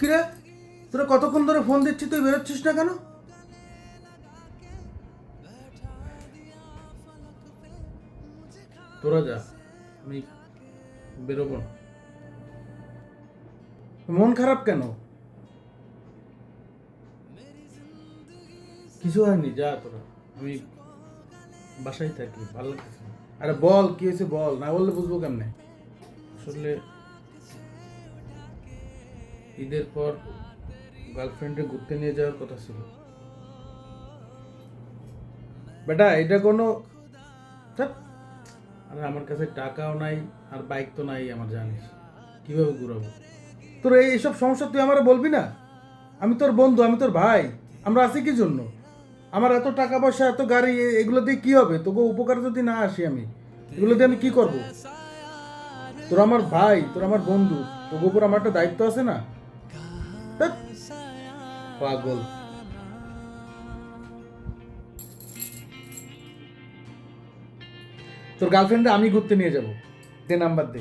কিরে, তোরা কতক্ষণ ধরে ফোন দিচ্ছি, তুই বেরোচ্ছিস না কেন? তোরা যা, আমি বেরোবো না। মন খারাপ কেন? কিছু হয়নি, যা তোরা, আমি বাসায় থাকি, ভালো লাগতেছে না। আরে বল, কি হয়েছে বল, না বললে বুঝবো কেমনে? আসলে ঈদের পর গার্লফ্রেন্ডে ঘুরতে নিয়ে যাওয়ার কথা ছিল। বেটা এটা কোনো ধ্যাৎ, আরে আমার কাছে টাকাও নাই, আর বাইক তো নাই আমার, জানিস কিভাবে ঘুরাবো? তোর এইসব সমস্যা তুই আমার বলবি না? আমি তোর বন্ধু, আমি তোর ভাই, আমরা আছি কি জন্য? আমার এত টাকা পয়সা, এত গাড়ি, এগুলো দিয়ে কি হবে? তোকে উপকার যদি না আসি আমি, এগুলো দিয়ে আমি কি করব? তোর আমার ভাই, তোর আমার বন্ধু, তোর উপর আমার একটা দায়িত্ব আছে না? ধ্যাৎ, পাগল। তোর গার্লফ্রেন্ডে আমি ঘুরতে নিয়ে যাবো, দে নাম্বার দে।